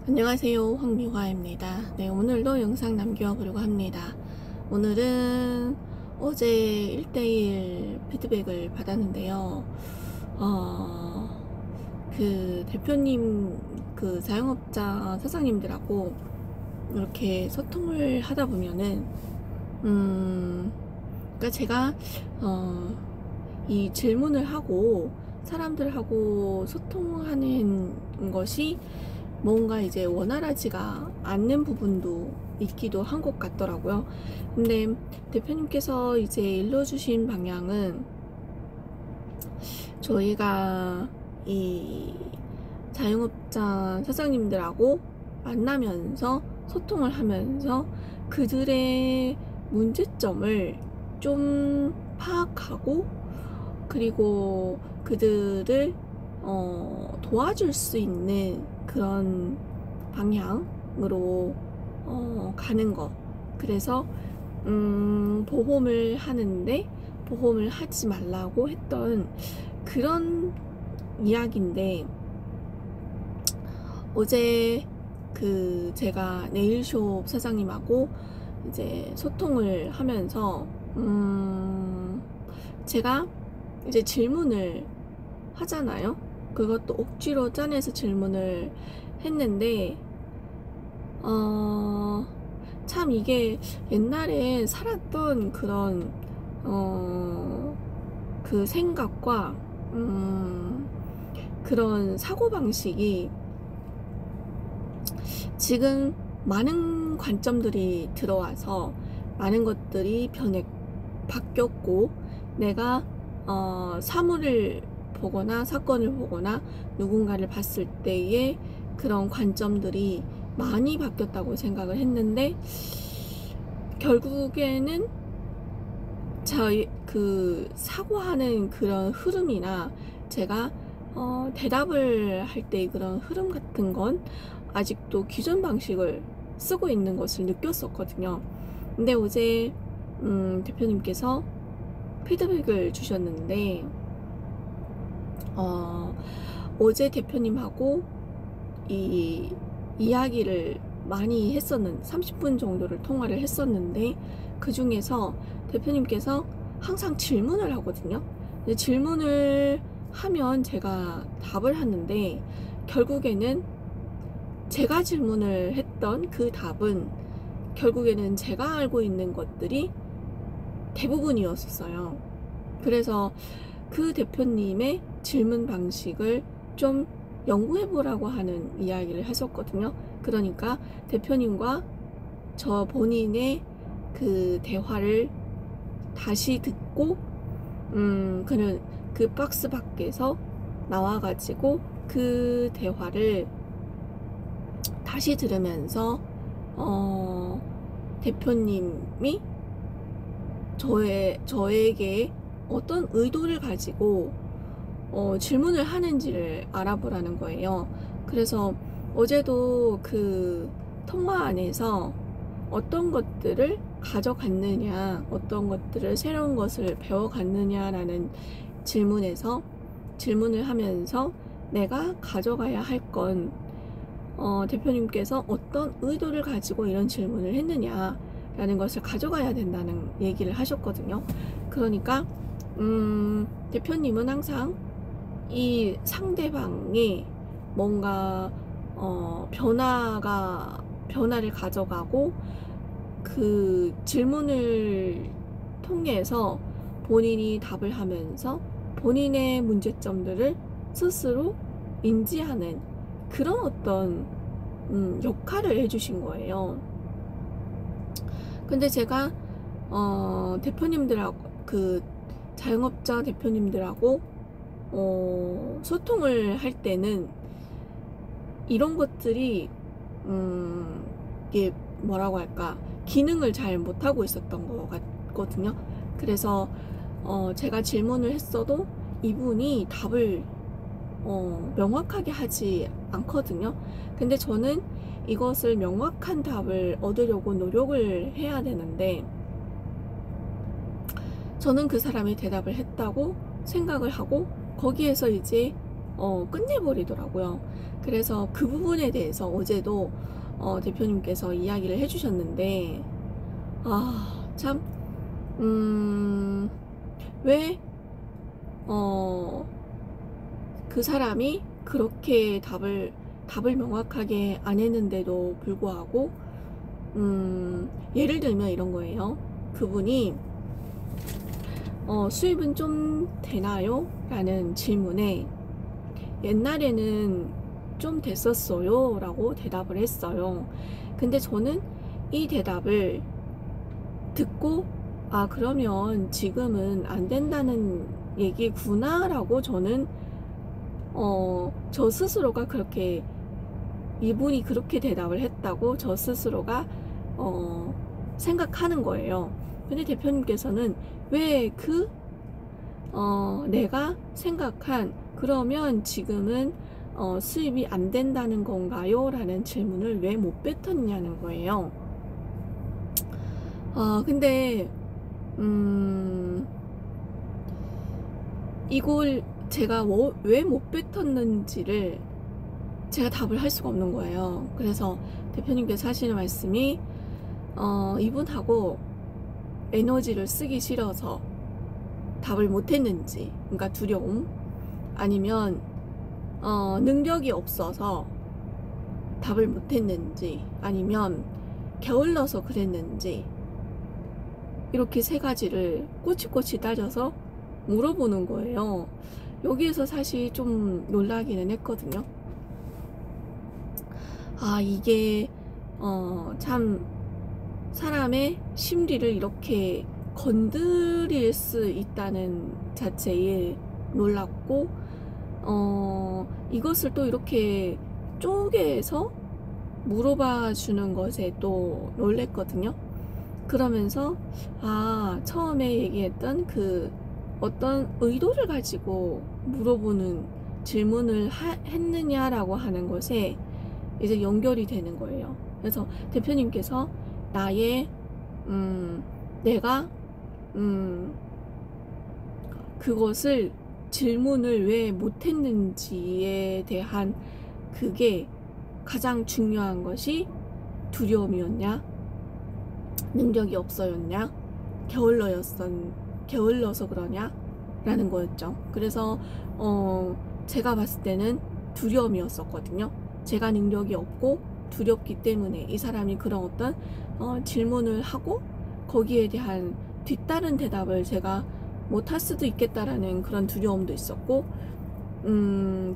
안녕하세요, 황미화입니다. 네, 오늘도 영상 남겨보려고 합니다. 오늘은 어제 1대1 피드백을 받았는데요. 대표님, 자영업자 사장님들하고 이렇게 소통을 하다 보면은, 그러니까 제가, 이 질문을 하고 사람들하고 소통하는 것이 뭔가 이제 원활하지가 않는 부분도 있기도 한 것 같더라고요. 근데 대표님께서 이제 일러주신 방향은 저희가 이 자영업자 사장님들하고 만나면서 소통을 하면서 그들의 문제점을 좀 파악하고, 그리고 그들을 도와줄 수 있는 그런 방향으로 가는 거. 그래서 보험을 하는데 보험을 하지 말라고 했던 그런 이야기인데, 어제 제가 네일숍 사장님하고 이제 소통을 하면서 제가 이제 질문을 하잖아요. 그것도 억지로 짜내서 질문을 했는데, 참 이게 옛날에 살았던 그런 그 생각과 그런 사고방식이 지금 많은 관점들이 들어와서 많은 것들이 바뀌었고, 내가 사물을 보거나 사건을 보거나 누군가를 봤을 때의 그런 관점들이 많이 바뀌었다고 생각을 했는데, 결국에는 저희 사고하는 그런 흐름이나 제가 대답을 할 때 그런 흐름 같은 건 아직도 기존 방식을 쓰고 있는 것을 느꼈었거든요. 근데 어제 대표님께서 피드백을 주셨는데, 어제 대표님하고 이 이야기를 많이 30분 정도를 통화를 했었는데, 그 중에서 대표님께서 항상 질문을 하거든요. 질문을 하면 제가 답을 하는데, 결국에는 제가 질문을 했던 그 답은 결국에는 제가 알고 있는 것들이 대부분이었어요. 그래서 그 대표님의 질문 방식을 좀 연구해보라고 하는 이야기를 했었거든요. 그러니까 대표님과 저 본인의 그 대화를 다시 듣고, 그는 그 박스 밖에서 나와가지고 그 대화를 다시 들으면서 대표님이 저에게 어떤 의도를 가지고 질문을 하는지를 알아보라는 거예요. 그래서 어제도 그 통화 안에서 어떤 것들을 가져갔느냐, 어떤 것들을 새로운 것을 배워갔느냐라는 질문을 하면서 내가 가져가야 할 건, 대표님께서 어떤 의도를 가지고 이런 질문을 했느냐라는 것을 가져가야 된다는 얘기를 하셨거든요. 그러니까 대표님은 항상 이 상대방이 뭔가 변화를 가져가고, 그 질문을 통해서 본인이 답을 하면서 본인의 문제점들을 스스로 인지하는 그런 어떤 역할을 해주신 거예요. 근데 제가 대표님들하고 자영업자 대표님들하고 소통을 할 때는 이런 것들이 이게 뭐라고 할까, 기능을 잘 못하고 있었던 것 같거든요. 그래서 제가 질문을 했어도 이분이 답을 명확하게 하지 않거든요. 근데 저는 이것을 명확한 답을 얻으려고 노력을 해야 되는데, 저는 그 사람이 대답을 했다고 생각을 하고 거기에서 이제 끝내버리더라고요. 그래서 그 부분에 대해서 어제도 대표님께서 이야기를 해주셨는데, 참, 왜, 그 사람이 그렇게 답을 명확하게 안 했는데도 불구하고, 예를 들면 이런 거예요. 그분이, 수입은 좀 되나요? 라는 질문에, 옛날에는 좀 됐었어요 라고 대답을 했어요. 근데 저는 이 대답을 듣고 그러면 지금은 안 된다는 얘기구나 라고 저는 저 스스로가 그렇게, 이분이 그렇게 대답을 했다고 저 스스로가 생각하는 거예요. 근데 대표님께서는 왜 내가 생각한, 그러면 지금은 수입이 안 된다는 건가요? 라는 질문을 왜 못 뱉었냐는 거예요. 근데 이걸 제가 왜 못 뱉었는지를 제가 답을 할 수가 없는 거예요. 그래서 대표님께서 하시는 말씀이, 이분하고 에너지를 쓰기 싫어서 답을 못했는지, 그러니까 두려움, 아니면 능력이 없어서 답을 못했는지, 아니면 게을러서 그랬는지, 이렇게 세 가지를 꼬치꼬치 따져서 물어보는 거예요. 여기에서 사실 좀 놀라기는 했거든요. 이게 참 사람의 심리를 이렇게 건드릴 수 있다는 자체에 놀랐고, 이것을 또 이렇게 쪼개서 물어봐 주는 것에 또 놀랬거든요. 그러면서 처음에 얘기했던 그 어떤 의도를 가지고 물어보는 질문을 했느냐라고 하는 것에 이제 연결이 되는 거예요. 그래서 대표님께서 나의 내가 그것을 질문을 왜 못했는지에 대한, 그게 가장 중요한 것이 두려움이었냐, 능력이 없어였냐, 게을러서 그러냐 라는 거였죠. 그래서 제가 봤을 때는 두려움이었었거든요. 제가 능력이 없고 두렵기 때문에 이 사람이 그런 어떤 질문을 하고 거기에 대한 뒤따른 대답을 제가 못할 수도 있겠다라는 그런 두려움도 있었고,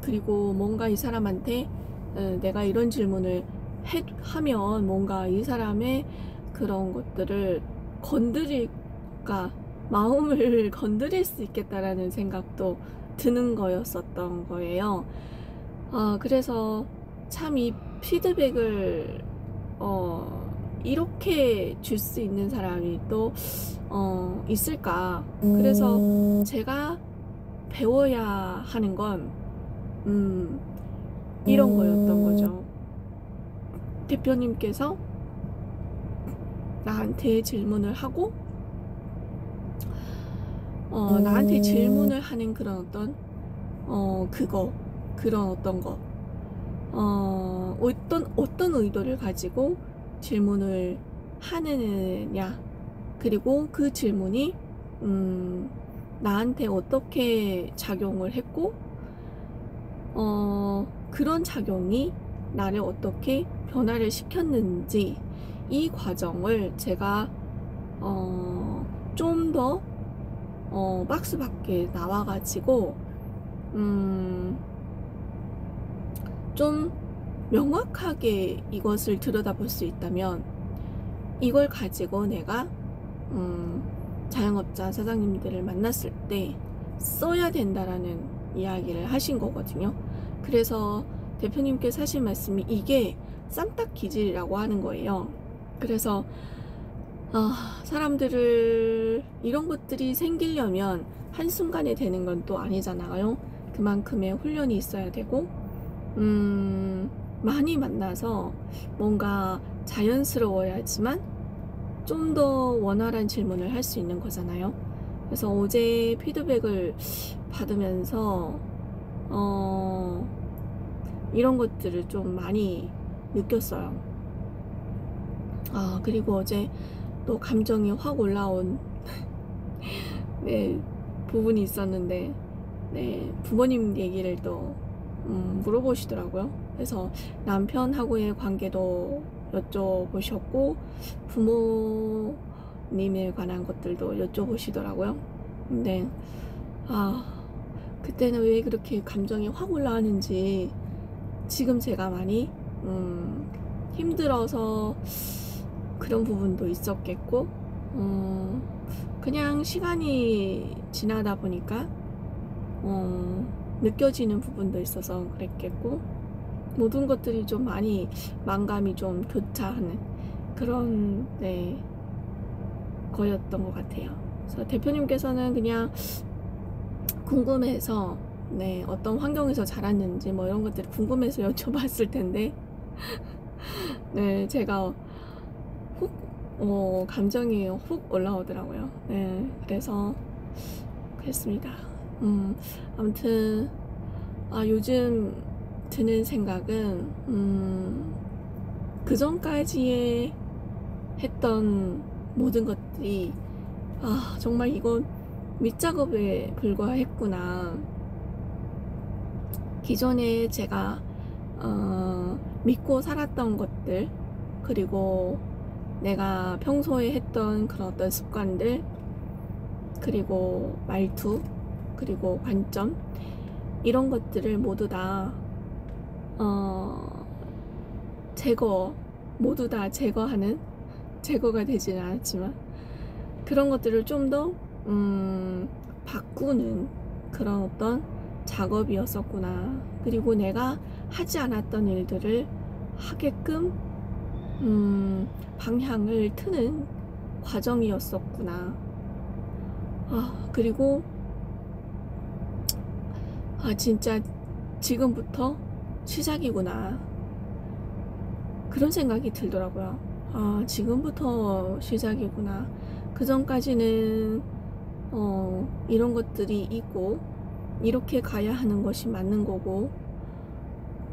그리고 뭔가 이 사람한테 내가 이런 질문을 하면 뭔가 이 사람의 그런 것들을 마음을 건드릴 수 있겠다라는 생각도 드는 거였었던 거예요. 그래서 참 이 피드백을 이렇게 줄 수 있는 사람이 또 있을까. 그래서 제가 배워야 하는 건 이런 거였던 거죠. 대표님께서 나한테 질문을 하고 나한테 질문을 하는 그런 어떤 그런 어떤 거, 어떤 의도를 가지고 질문을 하느냐, 그리고 그 질문이 나한테 어떻게 작용을 했고, 그런 작용이 나를 어떻게 변화를 시켰는지, 이 과정을 제가 좀 더 박스 밖에 나와가지고 좀 명확하게 이것을 들여다볼 수 있다면, 이걸 가지고 내가 자영업자 사장님들을 만났을 때 써야 된다라는 이야기를 하신 거거든요. 그래서 대표님께서 하신 말씀이 이게 쌈딱 기질이라고 하는 거예요. 그래서 사람들을 이런 것들이 생기려면 한순간에 되는 건 또 아니잖아요. 그만큼의 훈련이 있어야 되고, 많이 만나서 뭔가 자연스러워야지만 좀 더 원활한 질문을 할 수 있는 거잖아요. 그래서 어제 피드백을 받으면서 이런 것들을 좀 많이 느꼈어요. 그리고 어제 또 감정이 확 올라온 네, 부분이 있었는데, 네, 부모님 얘기를 또 물어보시더라고요. 그래서 남편하고의 관계도 여쭤보셨고 부모님에 관한 것들도 여쭤보시더라고요. 근데 그때는 왜 그렇게 감정이 확 올라왔는지, 지금 제가 많이 힘들어서 그런 부분도 있었겠고, 그냥 시간이 지나다 보니까 느껴지는 부분도 있어서 그랬겠고, 모든 것들이 좀 많이 만감이 좀 교차하는 그런 거였던 것 같아요. 그래서 대표님께서는 그냥 궁금해서 어떤 환경에서 자랐는지 뭐 이런 것들이 궁금해서 여쭤봤을 텐데 제가 훅 감정이 훅 올라오더라고요. 그래서 그랬습니다. 아무튼 요즘 드는 생각은 그 전까지에 했던 모든 것들이 정말 이건 밑작업에 불과했구나. 기존에 제가 믿고 살았던 것들, 그리고 내가 평소에 했던 그런 어떤 습관들, 그리고 말투, 그리고 관점, 이런 것들을 모두 다 모두 다 제거하는, 제거가 되지는 않았지만 그런 것들을 좀 더 바꾸는 그런 어떤 작업이었었구나. 그리고 내가 하지 않았던 일들을 하게끔 방향을 트는 과정이었었구나. 그리고 진짜 지금부터 시작이구나, 그런 생각이 들더라고요. 지금부터 시작이구나. 그 전까지는 이런 것들이 있고 이렇게 가야 하는 것이 맞는 거고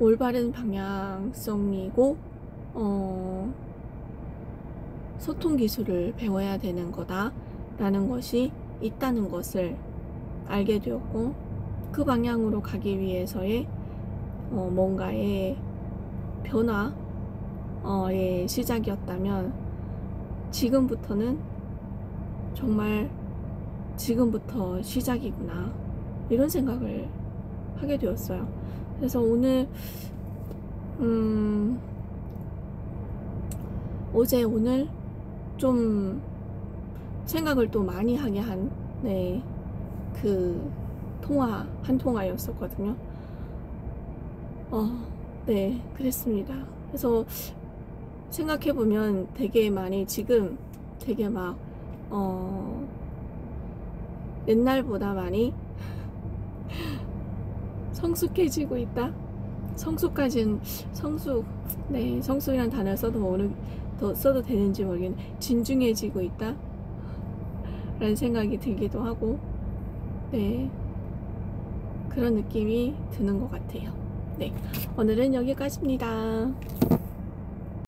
올바른 방향성이고 소통 기술을 배워야 되는 거다 라는 것이 있다는 것을 알게 되었고, 그 방향으로 가기 위해서의 뭔가의 변화의 시작이었다면, 지금부터는 정말 지금부터 시작이구나, 이런 생각을 하게 되었어요. 그래서 오늘 어제 오늘 좀 생각을 또 많이 하게 한 그 한 통화였었거든요. 그랬습니다. 그래서 생각해보면 되게 많이 지금 되게 막 옛날보다 많이 성숙해지고 있다. 성숙이란 단어를 써도 되는지 모르겠는데, 진중해지고 있다 라는 생각이 들기도 하고, 그런 느낌이 드는 것 같아요. 오늘은 여기까지입니다.